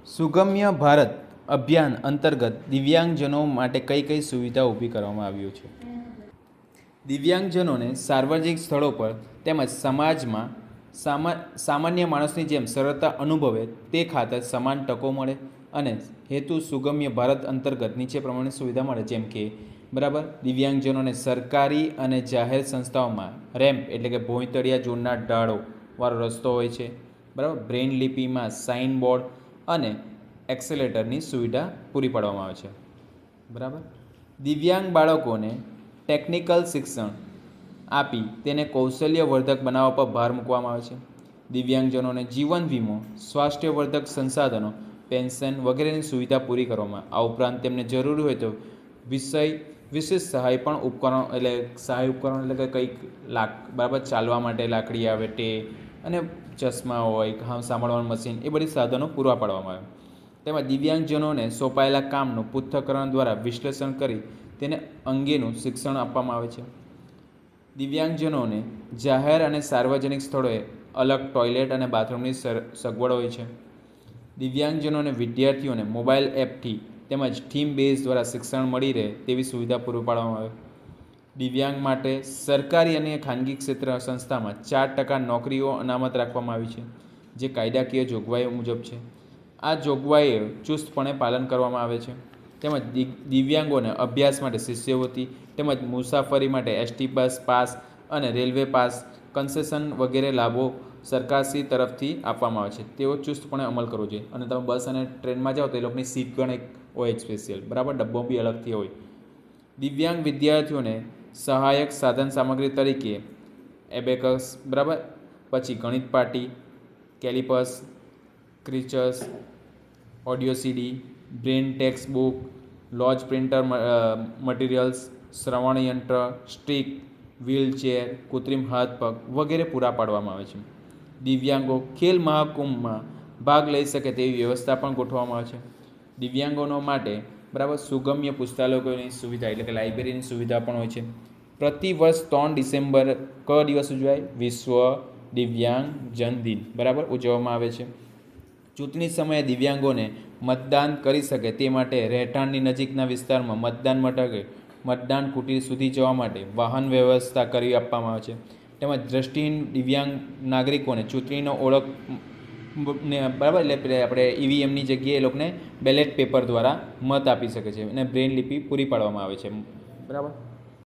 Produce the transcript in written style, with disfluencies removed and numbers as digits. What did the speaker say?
સુગમ્ય ભારત અભિયાન અંતર્ગત દિવ્યાંગજનો માટે કઈ કઈ સુવિધા ઊભી કરવામાં આવ્યું છે? દિવ્યાંગજનોને સાર્વજનિક સ્થળો પર તેમજ સમાજમાં સામાન્ય માણસની જેમ સરળતા અનુભવે તે ખાતર સમાન તકો મળે અને હેતુ સુગમ્ય ભારત અંતર્ગત નીચે પ્રમાણે સુવિધા મળે, જેમ કે બરાબર દિવ્યાંગજનોને સરકારી અને જાહેર સંસ્થાઓમાં રેમ્પ એટલે કે ભોંયતળિયા જોડનાર ઢાળો વાળો રસ્તો હોય છે. બરાબર, બ્રેઇન લિપિમાં સાઇન બોર્ડ અને એક્સેલેટરની સુવિધા પૂરી પાડવામાં આવે છે. બરાબર, દિવ્યાંગ બાળકોને ટેકનિકલ શિક્ષણ આપી તેને કૌશલ્યવર્ધક બનાવવા પર ભાર મૂકવામાં આવે છે. દિવ્યાંગજનોને જીવન વીમો, સ્વાસ્થ્યવર્ધક સંસાધનો, પેન્શન વગેરેની સુવિધા પૂરી કરવામાં. આ ઉપરાંત તેમને જરૂરી હોય તો વિશેષ સહાય પણ ઉપકરણો એટલે કે કંઈક બરાબર ચાલવા માટે લાકડી આવે તે અને ચશ્મા હોય, સાંભળવાનું મશીન, એ બધી સાધનો પૂરા પાડવામાં આવે. તેમજ દિવ્યાંગજનોને સોંપાયેલા કામનું પૃથ્થકરણ દ્વારા વિશ્લેષણ કરી તેને અંગેનું શિક્ષણ આપવામાં આવે છે. દિવ્યાંગજનોને જાહેર અને સાર્વજનિક સ્થળોએ અલગ ટોયલેટ અને બાથરૂમની સગવડ હોય છે. દિવ્યાંગજનોને વિદ્યાર્થીઓને મોબાઈલ એપથી તેમજ થીમ બેઝ દ્વારા શિક્ષણ મળી રહે તેવી સુવિધા પૂરી પાડવામાં આવે. દિવ્યાંગ માટે સરકારી અને ખાનગી ક્ષેત્ર સંસ્થામાં 4% નોકરીઓ અનામત રાખવામાં આવી છે, જે કાયદાકીય જોગવાઈઓ મુજબ છે. આ જોગવાઈઓ ચુસ્તપણે પાલન કરવામાં આવે છે. તેમજ દિવ્યાંગોને અભ્યાસ માટે શિષ્યવૃત્તિ તેમજ મુસાફરી માટે એસટી બસ પાસ અને રેલવે પાસ કન્સેશન વગેરે લાભો સરકારશ્રી તરફથી આપવામાં આવે છે. તેઓ ચુસ્તપણે અમલ કરવો જોઈએ. અને તમે બસ અને ટ્રેનમાં જાઓ તો એ લોકોની સીટ પણ એક હોય સ્પેશિયલ, બરાબર, ડબ્બો બી અલગથી હોય. દિવ્યાંગ વિદ્યાર્થીઓને સહાયક સાધન સામગ્રી તરીકે એબેકસ, બરાબર, પછી ગણિત પાટી, calipers, crutches, audio CD, braille text book, large printer materials, શ્રવણ યંત્ર, સ્ટીક, વ્હીલચેર, કૃત્રિમ હાથ પગ વગેરે પૂરા પાડવામાં આવે છે. દિવ્યાંગો ખેલ મહાકુંભમાં ભાગ લઈ શકે તેવી વ્યવસ્થા પણ ગોઠવવામાં આવે છે. દિવ્યાંગોનો માટે બરાબર સુગમ્ય પુસ્તકાલયોની સુવિધા એટલે કે લાઇબ્રેરીની સુવિધા પણ હોય છે. પ્રતિ વર્ષ 3 ડિસેમ્બર કયો દિવસ ઉજવાય? વિશ્વ દિવ્યાંગ જન દિન, બરાબર, ઉજવવામાં આવે છે. ચૂંટણી સમયે દિવ્યાંગોને મતદાન કરી શકે તે માટે રહેઠાણની નજીકના વિસ્તારમાં મતદાન મથકે મતદાન કુટીર સુધી જવા માટે વાહન વ્યવસ્થા કરી આપવામાં આવે છે. તેમજ દ્રષ્ટિહીન દિવ્યાંગ નાગરિકોને ચૂંટણીનો ઓળખ બરાબર એટલે આપણે ઈવીએમની જગ્યાએ એ લોકોને બેલેટ પેપર દ્વારા મત આપી શકે છે અને બ્રેઇલ લિપિ પૂરી પાડવામાં આવે છે. બરાબર,